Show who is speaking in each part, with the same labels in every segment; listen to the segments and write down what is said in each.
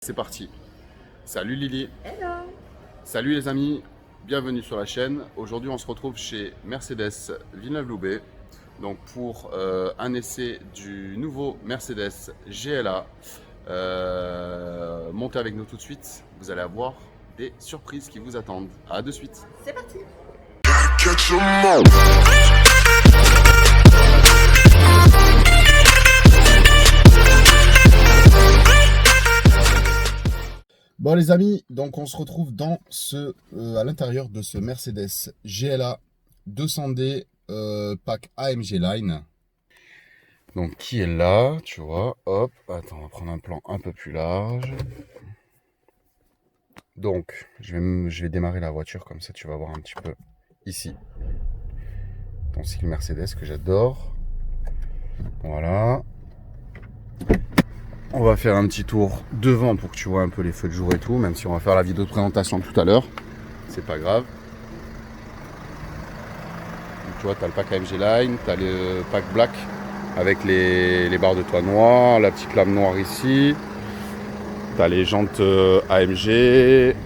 Speaker 1: C'est parti. Salut Lily.
Speaker 2: Hello.
Speaker 1: Salut les amis. Bienvenue sur la chaîne. Aujourd'hui, on se retrouve chez Mercedes Villeneuve-Loubet. Donc pour un essai du nouveau Mercedes GLA. Montez avec nous tout de suite. Vous allez avoir des surprises qui vous attendent. À de suite.
Speaker 2: C'est parti.
Speaker 1: Bon les amis, donc on se retrouve à l'intérieur de ce Mercedes GLA 200D pack AMG Line. Donc qui est là, tu vois, hop, attends, on va prendre un plan un peu plus large. Donc je vais démarrer la voiture comme ça tu vas voir un petit peu ici. Ton style Mercedes que j'adore. Voilà. On va faire un petit tour devant pour que tu vois un peu les feux de jour et tout, même si on va faire la vidéo de présentation tout à l'heure. C'est pas grave. Donc, tu vois, tu as le pack AMG Line, tu as le pack Black avec les barres de toit noires, la petite lame noire ici. Tu as les jantes AMG.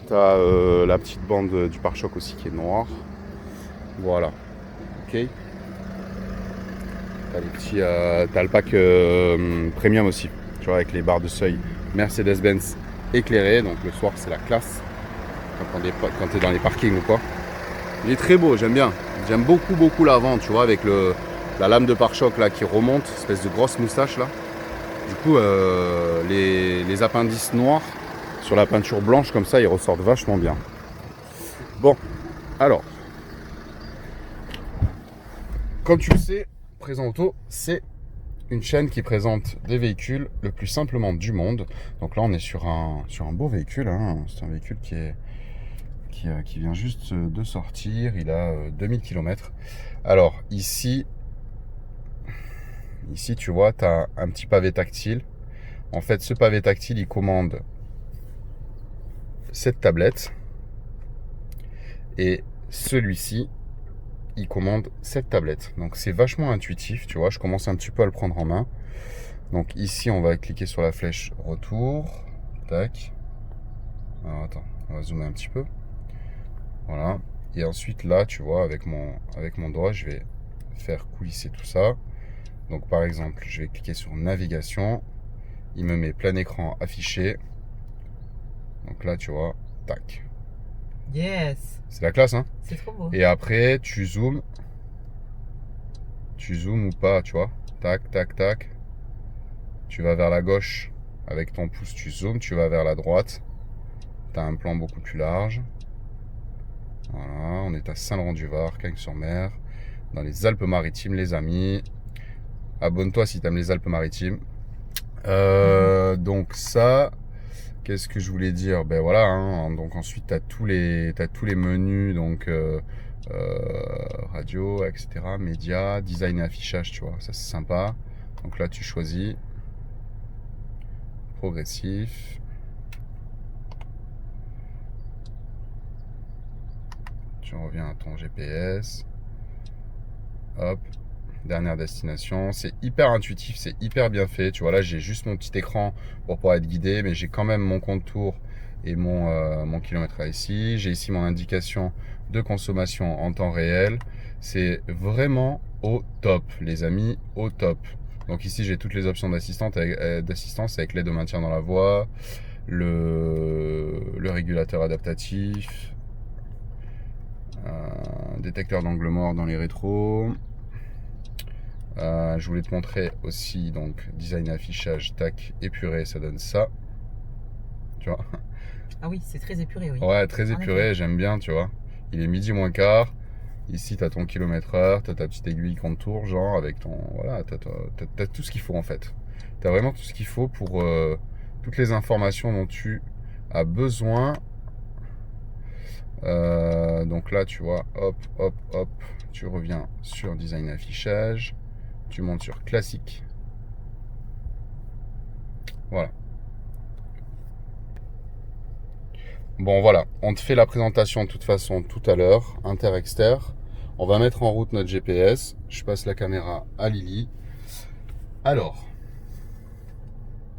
Speaker 1: Tu as la petite bande du pare-choc aussi qui est noire. Voilà. Ok. T'as le pack premium aussi, tu vois, avec les barres de seuil Mercedes-Benz éclairées. Donc le soir, c'est la classe quand t'es dans les parkings ou quoi. Il est très beau, j'aime bien. J'aime beaucoup l'avant, tu vois, avec la lame de pare-choc là qui remonte, espèce de grosse moustache là. Du coup, les appendices noirs sur la peinture blanche comme ça, ils ressortent vachement bien. Bon, alors, comme tu le sais, Présent Auto, c'est une chaîne qui présente des véhicules le plus simplement du monde. Donc là, on est sur un beau véhicule. Hein. C'est un véhicule qui vient juste de sortir. Il a 2000 km. Alors, ici, tu vois, tu as un petit pavé tactile. En fait, ce pavé tactile, il commande cette tablette. Et celui-ci, il commande cette tablette. Donc c'est vachement intuitif, tu vois, je commence un petit peu à le prendre en main. Donc ici on va cliquer sur la flèche retour, tac. Alors attends, on va zoomer un petit peu. Voilà. Et ensuite là, tu vois, avec mon doigt, je vais faire coulisser tout ça. Donc par exemple, je vais cliquer sur navigation. Il me met plein écran affiché. Donc là, tu vois, tac.
Speaker 2: Yes.
Speaker 1: C'est la classe, hein.
Speaker 2: C'est trop beau.
Speaker 1: Et après, tu zoomes ou pas, tu vois. Tac, tac, tac. Tu vas vers la gauche avec ton pouce, tu zoomes. Tu vas vers la droite. Tu as un plan beaucoup plus large. Voilà, on est à Saint-Laurent-du-Var, Cagnes-sur-Mer, dans les Alpes-Maritimes, les amis. Abonne-toi si tu aimes les Alpes-Maritimes. Donc ça, qu'est-ce que je voulais dire? Ben voilà, hein, donc ensuite tu as tous les menus, donc radio, etc., médias, design et affichage, tu vois, ça c'est sympa. Donc là tu choisis progressif. Tu reviens à ton GPS. Hop, dernière destination. C'est hyper intuitif, c'est hyper bien fait. Tu vois, là, j'ai juste mon petit écran pour pouvoir être guidé, mais j'ai quand même mon contour et mon kilomètre ici. J'ai ici mon indication de consommation en temps réel. C'est vraiment au top, les amis, au top. Donc ici, j'ai toutes les options d'assistance avec l'aide au maintien dans la voie, le régulateur adaptatif, détecteur d'angle mort dans les rétros. Je voulais te montrer aussi donc design et affichage, tac, épuré, ça donne ça. Tu vois?
Speaker 2: Ah oui, c'est très épuré, oui.
Speaker 1: Ouais, très épuré, j'aime bien, tu vois. Il est midi moins quart. Ici, tu as ton kilomètre-heure, tu as ta petite aiguille contour, genre, avec ton. Voilà, tu as tout ce qu'il faut en fait. Tu as vraiment tout ce qu'il faut pour toutes les informations dont tu as besoin. Donc là, tu vois, hop, tu reviens sur design et affichage. Tu montes sur classique. Voilà. Bon voilà, on te fait la présentation de toute façon tout à l'heure, inter-exter. On va mettre en route notre GPS. Je passe la caméra à Lily. Alors,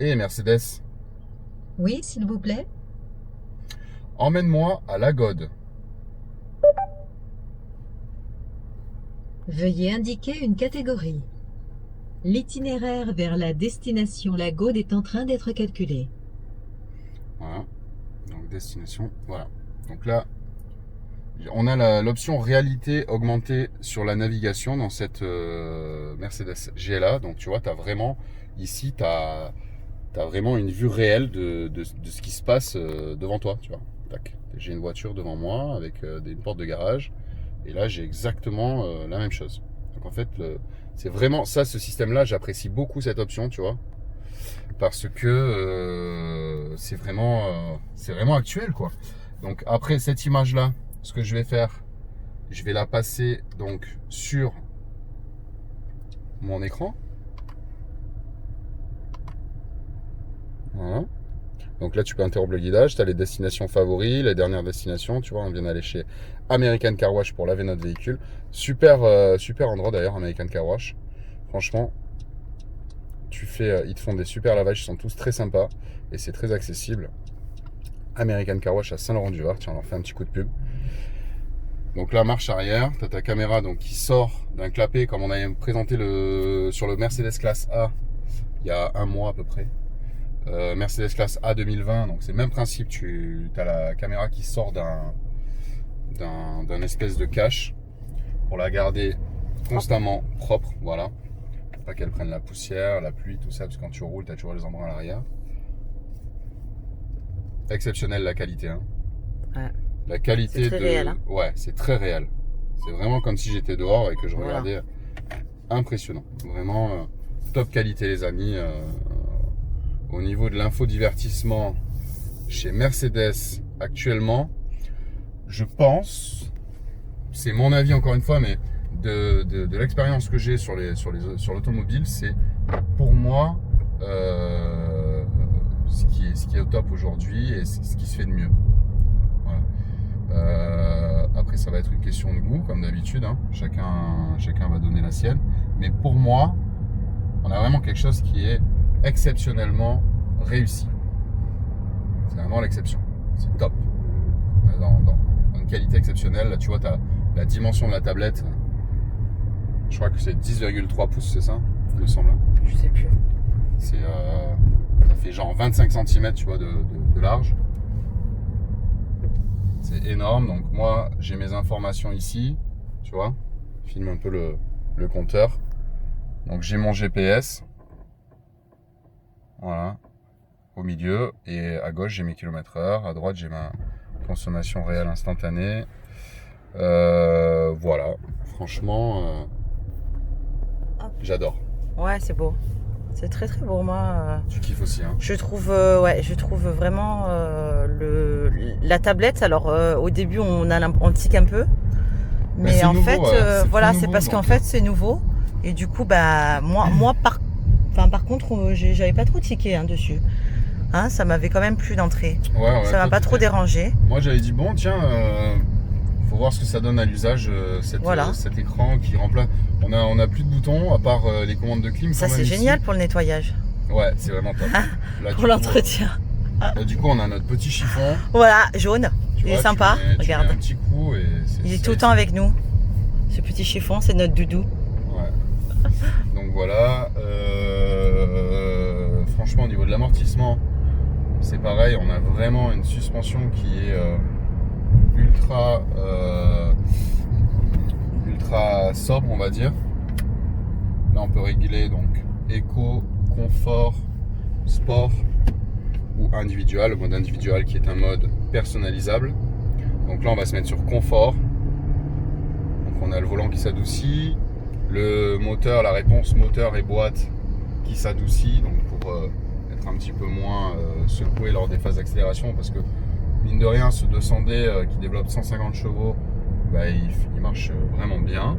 Speaker 1: Et Mercedes,
Speaker 3: Oui, s'il vous plaît.
Speaker 1: emmène-moi à Lagode.
Speaker 3: Veuillez indiquer une catégorie. L'itinéraire vers la destination Lagode est en train d'être calculé.
Speaker 1: Voilà. Donc destination, voilà. Donc là, on a l'option réalité augmentée sur la navigation dans cette Mercedes GLA. Donc tu vois, tu as vraiment, ici, tu as vraiment une vue réelle de ce qui se passe devant toi. Tu vois. Tac. J'ai une voiture devant moi avec une porte de garage. Et là, j'ai exactement la même chose. Donc en fait, c'est vraiment ça, ce système-là, j'apprécie beaucoup cette option, tu vois. Parce que c'est vraiment actuel, quoi. Donc après cette image-là, ce que je vais faire, je vais la passer donc sur mon écran. Voilà. Donc là, tu peux interrompre le guidage, tu as les destinations favoris, les dernières destinations, tu vois, on vient d'aller chez American Car Wash pour laver notre véhicule. Super endroit d'ailleurs, American Car Wash. Franchement, ils te font des super lavages, ils sont tous très sympas et c'est très accessible. American Car Wash à Saint-Laurent-du-Var, tiens, on leur fait un petit coup de pub. Donc là, marche arrière, tu as ta caméra donc, qui sort d'un clapet comme on avait présenté sur le Mercedes Classe A il y a un mois à peu près. Mercedes Classe A 2020, donc c'est le même principe, tu as la caméra qui sort d'un espèce de cache pour la garder constamment propre, voilà. Pour pas qu'elle prenne la poussière, la pluie, tout ça, parce que quand tu roules, tu as toujours les embruns à l'arrière. Exceptionnelle la qualité, hein.
Speaker 2: Ouais.
Speaker 1: La qualité
Speaker 2: c'est très réel, hein.
Speaker 1: Ouais, c'est très réel. C'est vraiment comme si j'étais dehors et que je regardais. Impressionnant. Vraiment top qualité, les amis. Au niveau de l'infodivertissement chez Mercedes actuellement, je pense, c'est mon avis encore une fois, mais de l'expérience que j'ai sur l'automobile, c'est pour moi ce qui est au top aujourd'hui et ce qui se fait de mieux. Voilà. Après, ça va être une question de goût, comme d'habitude, hein. Chacun va donner la sienne. Mais pour moi, on a vraiment quelque chose qui est exceptionnellement réussi. C'est vraiment l'exception. C'est top. Dans une qualité exceptionnelle. Là, tu vois, tu as la dimension de la tablette. Je crois que c'est 10,3 pouces, c'est ça, il me semble.
Speaker 2: Je sais plus.
Speaker 1: Ça fait genre 25 cm, tu vois, de large. C'est énorme. Donc moi, j'ai mes informations ici. Tu vois, je filme un peu le compteur. Donc j'ai mon GPS. Voilà. Au milieu. Et à gauche, j'ai mes km/h. À droite, j'ai ma consommation réelle instantanée. Voilà. Franchement, j'adore.
Speaker 2: Ouais, c'est beau. C'est très très beau, moi.
Speaker 1: Tu kiffes aussi, hein?
Speaker 2: Je trouve vraiment la tablette. Alors au début, on tique un peu, mais en fait, voilà, c'est parce qu'en fait c'est nouveau et du coup, bah moi par contre, j'avais pas trop tiqué dessus. Hein, ça m'avait quand même plu d'entrée.
Speaker 1: Ouais,
Speaker 2: ça m'a pas trop dérangé.
Speaker 1: Moi, j'avais dit bon, tiens. Faut voir ce que ça donne à l'usage, cet écran qui remplace. On a plus de boutons à part les commandes de clim.
Speaker 2: Ça c'est génial ici. Pour le nettoyage.
Speaker 1: Ouais, c'est vraiment top. Là,
Speaker 2: pour l'entretien.
Speaker 1: Du coup, on a notre petit chiffon.
Speaker 2: Voilà, jaune. Il est sympa. Regarde.
Speaker 1: Tu mets un petit coup et
Speaker 2: il est tout le temps avec nous. Ce petit chiffon, c'est notre doudou.
Speaker 1: Ouais. Donc voilà. Franchement, au niveau de l'amortissement, c'est pareil. On a vraiment une suspension qui est ultra sobre, on va dire. Là, on peut régler donc éco, confort, sport ou individual. Le mode individual qui est un mode personnalisable. Donc là, on va se mettre sur confort. Donc on a le volant qui s'adoucit, le moteur, la réponse moteur et boîte qui s'adoucit, donc pour être un petit peu moins secoué lors des phases d'accélération, parce que mine de rien, ce 200D qui développe 150 chevaux, bah, il marche vraiment bien.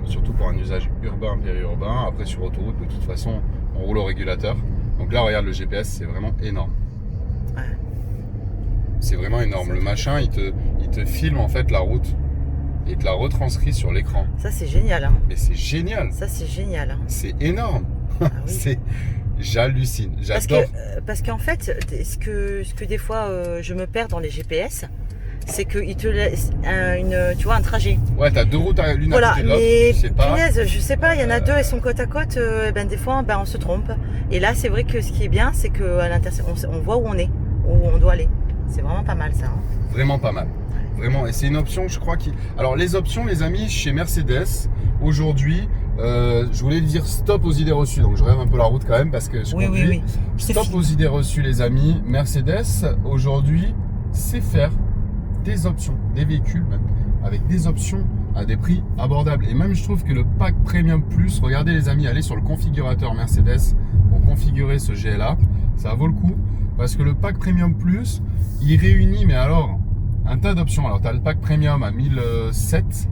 Speaker 1: Surtout pour un usage urbain, périurbain. Après, sur autoroute, de toute façon, on roule au régulateur. Donc là, regarde, le GPS, c'est vraiment énorme.
Speaker 2: Ouais.
Speaker 1: C'est vraiment énorme. Le machin, il te filme en fait la route et te la retranscrit sur l'écran.
Speaker 2: Ça, c'est génial. Hein.
Speaker 1: Mais c'est génial.
Speaker 2: Ça, c'est génial. Hein.
Speaker 1: C'est énorme.
Speaker 2: Oui.
Speaker 1: J'hallucine, j'adore.
Speaker 2: Parce qu'en fait, ce que des fois je me perds dans les GPS, c'est qu'ils te laissent tu vois, un trajet.
Speaker 1: Ouais, t'as 2 routes l'une à côté de l'autre.
Speaker 2: Mais
Speaker 1: Tu sais pas.
Speaker 2: punaise, je sais pas, il y en a 2, elles sont côte à côte, des fois on se trompe. Et là, c'est vrai que ce qui est bien, c'est qu'à l'intersection, on voit où on est, où on doit aller. C'est vraiment pas mal ça. Hein.
Speaker 1: Vraiment pas mal. Vraiment, et c'est une option, je crois Alors les options, les amis, chez Mercedes, aujourd'hui, je voulais dire stop aux idées reçues, donc je rêve un peu la route quand même parce que je conduis.
Speaker 2: Oui.
Speaker 1: Stop aux idées reçues, les amis. Mercedes, aujourd'hui, sait faire des options, des véhicules même, avec des options à des prix abordables. Et même, je trouve que le pack Premium Plus, regardez les amis, allez sur le configurateur Mercedes pour configurer ce GLA, ça vaut le coup parce que le pack Premium Plus, il réunit, mais alors, un tas d'options. Alors, tu as le pack Premium à 1007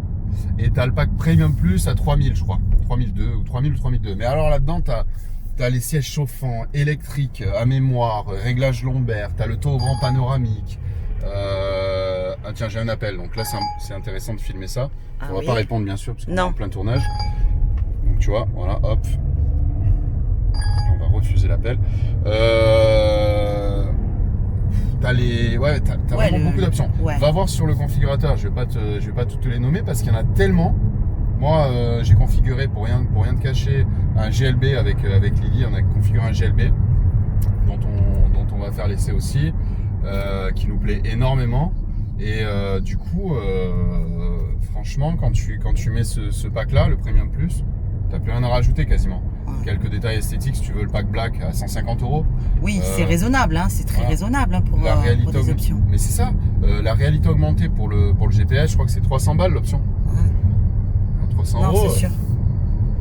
Speaker 1: et tu as le pack Premium Plus à 3000, je crois. 3002 ou 3000 ou 3002. Mais alors là-dedans, tu as les sièges chauffants, électriques, à mémoire, réglage lombaire, tu as le toboggan panoramique. Ah tiens, j'ai un appel. Donc là, c'est intéressant de filmer ça. On va pas répondre, bien sûr, parce qu'on est en plein tournage. Donc tu vois, voilà, hop. On va refuser l'appel. T'as vraiment beaucoup d'options. Ouais. Va voir sur le configurateur. Je vais pas toutes te les nommer parce qu'il y en a tellement. Moi, j'ai configuré pour rien te cacher un GLB avec Lily. On a configuré un GLB dont on va faire l'essai aussi, qui nous plaît énormément. Et du coup, franchement, quand tu mets ce pack-là, le Premium Plus, t'as plus rien à rajouter quasiment. Quelques détails esthétiques, si tu veux le pack black à 150 €.
Speaker 2: Oui, c'est raisonnable, hein, c'est très raisonnable hein, pour des options.
Speaker 1: Mais c'est ça, la réalité augmentée pour le GPS, je crois que c'est 300 balles l'option. 300 €.
Speaker 2: C'est sûr.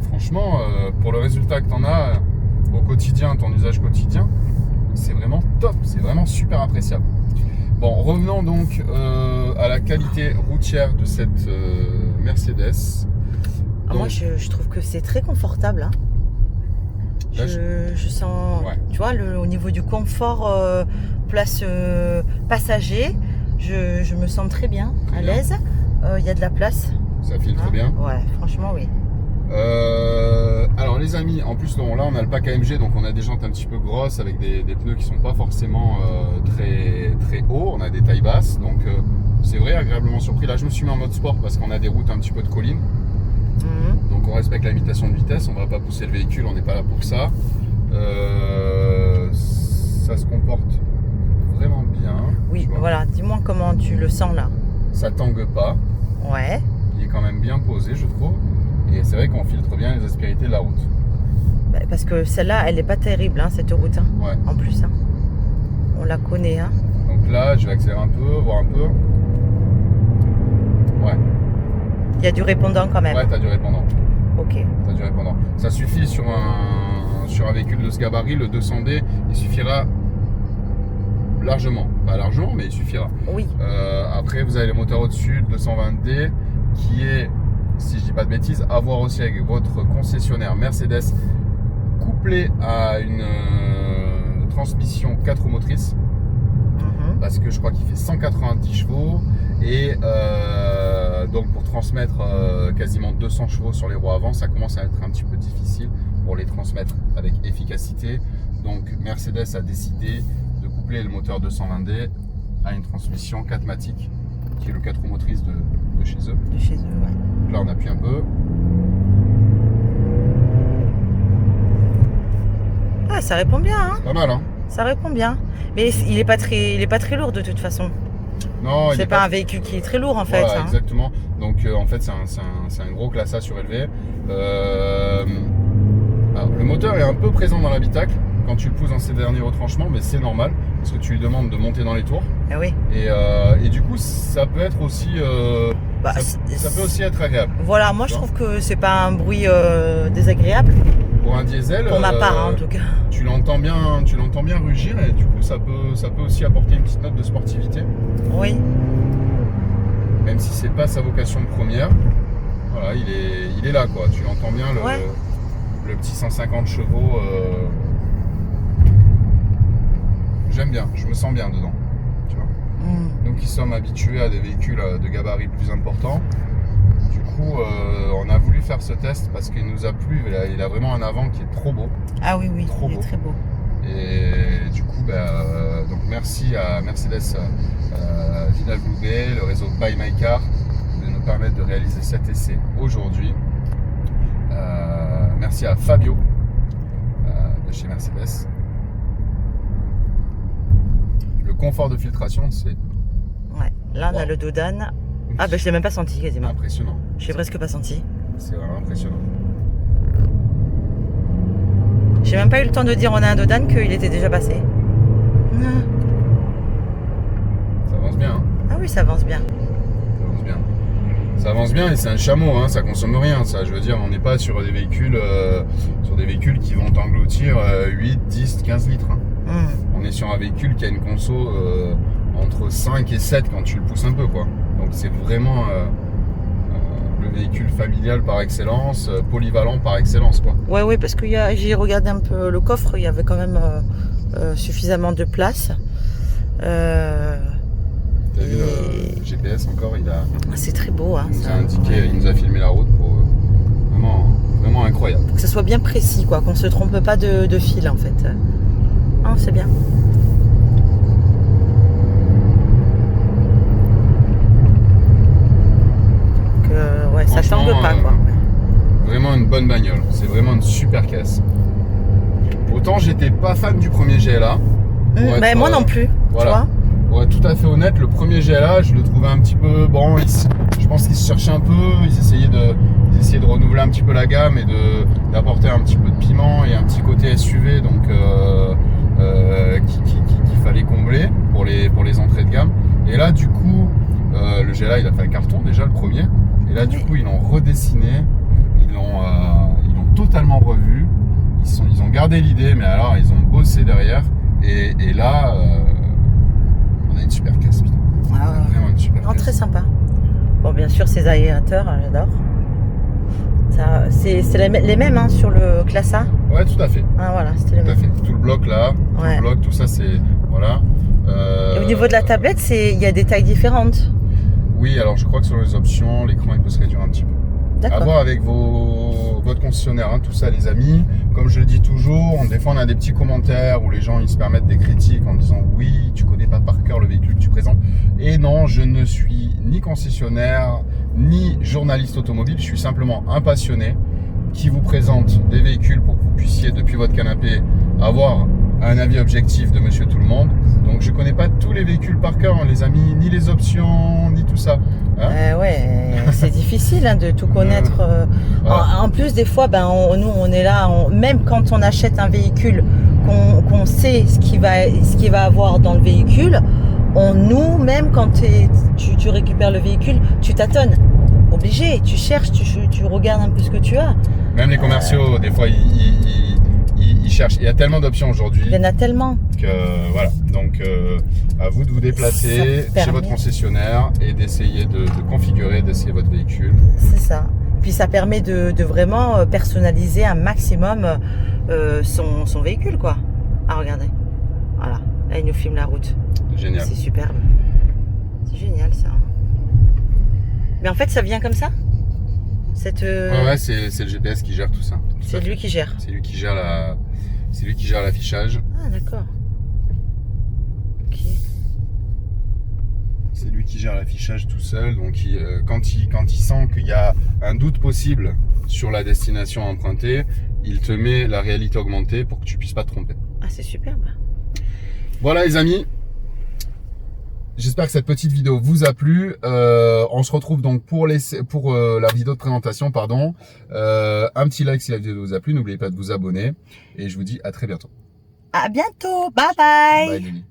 Speaker 1: Franchement, pour le résultat que tu en as au quotidien, ton usage quotidien, c'est vraiment top, c'est vraiment super appréciable. Bon, revenons donc à la qualité routière de cette Mercedes. Donc,
Speaker 2: moi, je trouve que c'est très confortable. Hein. Là, je sens, tu vois, au niveau du confort, place passager, je me sens très bien, à l'aise. Il y a de la place.
Speaker 1: Ça filtre bien.
Speaker 2: Ouais, franchement, oui.
Speaker 1: Alors les amis, en plus là on a le pack AMG, donc on a des jantes un petit peu grosses avec des pneus qui sont pas forcément très hauts, on a des tailles basses, donc c'est vrai, agréablement surpris. Là je me suis mis en mode sport parce qu'on a des routes un petit peu de colline, donc on respecte la limitation de vitesse, on va pas pousser le véhicule, on n'est pas là pour ça. Ça se comporte vraiment bien.
Speaker 2: Oui, voilà, dis-moi comment tu le sens là.
Speaker 1: Ça tangue pas.
Speaker 2: Ouais.
Speaker 1: Il est quand même bien posé, je trouve. Et c'est vrai qu'on filtre bien les aspérités de la route.
Speaker 2: Parce que celle-là, elle n'est pas terrible, hein, cette route. Hein.
Speaker 1: Ouais.
Speaker 2: En plus, hein. On la connaît. Hein.
Speaker 1: Donc là, je vais accélérer un peu, voir un peu. Ouais.
Speaker 2: Il y a du répondant quand même.
Speaker 1: Ouais, t'as du répondant.
Speaker 2: Ok.
Speaker 1: T'as du répondant. Ça suffit sur un véhicule de ce gabarit, le 200D, il suffira largement. Pas largement, mais il suffira.
Speaker 2: Oui.
Speaker 1: Après, vous avez les moteurs au-dessus, le 220D, qui est, si je dis pas de bêtises, à voir aussi avec votre concessionnaire Mercedes, couplé à une transmission 4 roues motrices, parce que je crois qu'il fait 190 chevaux et donc pour transmettre quasiment 200 chevaux sur les roues avant, ça commence à être un petit peu difficile pour les transmettre avec efficacité. Donc Mercedes a décidé de coupler le moteur 220D à une transmission 4MATIC, qui est le 4 roues motrices de chez eux.
Speaker 2: De chez eux, ouais.
Speaker 1: Donc là on appuie un peu.
Speaker 2: Ah, ça répond bien, hein.
Speaker 1: C'est pas mal, hein.
Speaker 2: Ça répond bien. Mais il est pas très lourd de toute façon.
Speaker 1: Non,
Speaker 2: c'est pas un véhicule qui est très lourd en fait.
Speaker 1: Voilà,
Speaker 2: hein.
Speaker 1: Exactement. Donc en fait c'est un gros classe A surélevé. Alors, le moteur est un peu présent dans l'habitacle quand tu le pousses dans ses derniers retranchements, mais c'est normal parce que tu lui demandes de monter dans les tours.
Speaker 2: Ah oui.
Speaker 1: Et du coup ça peut être aussi ça peut aussi être agréable.
Speaker 2: Voilà, moi je trouve que c'est pas un bruit désagréable.
Speaker 1: Pour un diesel,
Speaker 2: pour ma part hein, en tout cas.
Speaker 1: Tu l'entends bien rugir et du coup ça peut aussi apporter une petite note de sportivité.
Speaker 2: Oui.
Speaker 1: Même si c'est pas sa vocation première, voilà, il est là quoi. Tu l'entends bien le petit 150 chevaux. J'aime bien, je me sens bien dedans. Tu vois. Nous qui sommes habitués à des véhicules de gabarit plus importants, Du coup, on a voulu faire ce test parce qu'il nous a plu. Il a vraiment un avant qui est trop beau.
Speaker 2: Ah oui,
Speaker 1: trop
Speaker 2: il
Speaker 1: beau.
Speaker 2: est très beau.
Speaker 1: Et du coup, donc merci à Mercedes Vidal Loubet, le réseau Buy My Car, de nous permettre de réaliser cet essai aujourd'hui. Merci à Fabio de chez Mercedes. Le confort de filtration, c'est...
Speaker 2: Ouais, là on a le dos d'âne. Ah ben je l'ai même pas senti quasiment.
Speaker 1: Impressionnant.
Speaker 2: Je l'ai presque pas senti.
Speaker 1: C'est vraiment impressionnant.
Speaker 2: J'ai même pas eu le temps de dire on a un dos d'âne qu'il était déjà passé.
Speaker 1: Ça avance bien. Hein.
Speaker 2: Ah oui, ça avance bien.
Speaker 1: Ça avance bien. Ça avance bien et c'est un chameau, hein, ça consomme rien. Ça, je veux dire, on n'est pas sur des véhicules qui vont engloutir 8, 10, 15 litres. Hein. On est sur un véhicule qui a une conso entre 5 et 7 quand tu le pousses un peu, quoi. Donc c'est vraiment le véhicule familial par excellence, polyvalent par excellence, quoi.
Speaker 2: Ouais, parce que j'ai regardé un peu le coffre, il y avait quand même suffisamment de place.
Speaker 1: T'as vu le GPS encore, il a...
Speaker 2: C'est très beau, hein.
Speaker 1: Il nous a indiqué, il nous a filmé la route pour vraiment incroyable.
Speaker 2: Faut que ça soit bien précis, quoi, qu'on se trompe pas de fil, en fait. Oh, c'est bien. Ouais, ça tangue pas, quoi.
Speaker 1: Vraiment une bonne bagnole. C'est vraiment une super caisse. Autant j'étais pas fan du premier GLA.
Speaker 2: Moi non plus.
Speaker 1: Voilà.
Speaker 2: Tu vois,
Speaker 1: pour être tout à fait honnête, le premier GLA, je le trouvais un petit peu bon. Je pense qu'ils se cherchaient un peu. Ils essayaient de renouveler un petit peu la gamme et d'apporter un petit peu de piment et un petit côté SUV, donc qu'il fallait combler pour les entrées de gamme. Et là, du coup, le GLA, il a fait un carton déjà le premier. Et là, du coup, ils l'ont redessiné, ils l'ont totalement revu. Ils ont gardé l'idée, mais alors ils ont bossé derrière. Et là, on a une super caisse. Putain. Vraiment une super caisse.
Speaker 2: Très sympa. Bon, bien sûr, ces aérateurs, j'adore. C'est les mêmes hein, sur le Classe A.
Speaker 1: Ouais, tout à fait.
Speaker 2: Ah voilà, c'était les mêmes.
Speaker 1: Tout à fait. Tout le bloc là, tout le bloc, tout ça, c'est voilà.
Speaker 2: Et au niveau de la tablette, il y a des tailles différentes.
Speaker 1: Oui, alors je crois que sur les options, l'écran il peut se réduire un petit peu.
Speaker 2: D'accord.
Speaker 1: À voir avec votre concessionnaire, hein, tout ça les amis. Comme je le dis toujours, des fois on a des petits commentaires où les gens ils se permettent des critiques en disant oui, tu connais pas par cœur le véhicule que tu présentes. Et non, je ne suis ni concessionnaire, ni journaliste automobile, je suis simplement un passionné qui vous présente des véhicules pour que vous puissiez depuis votre canapé avoir un avis objectif de monsieur tout le monde. Donc je connais pas tous les véhicules par cœur, hein, les amis, ni les options, ni tout ça. Hein
Speaker 2: c'est difficile hein, de tout connaître. En plus, des fois, nous on est là, même quand on achète un véhicule, qu'on sait ce qu'il va avoir dans le véhicule, même quand tu récupères le véhicule, tu tâtonnes. Obligé, tu cherches, tu regardes un peu ce que tu as.
Speaker 1: Même les commerciaux, des fois, ils cherchent. Il y a tellement d'options aujourd'hui.
Speaker 2: Il y en a tellement.
Speaker 1: Que voilà. Donc, à vous de vous déplacer chez votre concessionnaire et d'essayer de configurer, d'essayer votre véhicule.
Speaker 2: C'est ça. Puis ça permet de vraiment personnaliser un maximum son véhicule, quoi. Ah, regardez. Voilà. Là, il nous filme la route.
Speaker 1: Génial.
Speaker 2: C'est superbe. C'est génial, ça. Mais en fait, ça vient comme ça ?
Speaker 1: Ouais, c'est le GPS qui gère tout ça.
Speaker 2: C'est lui qui gère.
Speaker 1: C'est lui qui gère l'affichage.
Speaker 2: Ah, d'accord. Ok.
Speaker 1: C'est lui qui gère l'affichage tout seul. Donc, quand il sent qu'il y a un doute possible sur la destination empruntée, il te met la réalité augmentée pour que tu puisses pas te tromper.
Speaker 2: Ah, c'est superbe.
Speaker 1: Voilà, les amis. J'espère que cette petite vidéo vous a plu. On se retrouve donc pour la vidéo de présentation, pardon. Un petit like si la vidéo vous a plu. N'oubliez pas de vous abonner. Et je vous dis à très bientôt.
Speaker 2: À bientôt. Bye bye.
Speaker 1: Bye, Lily.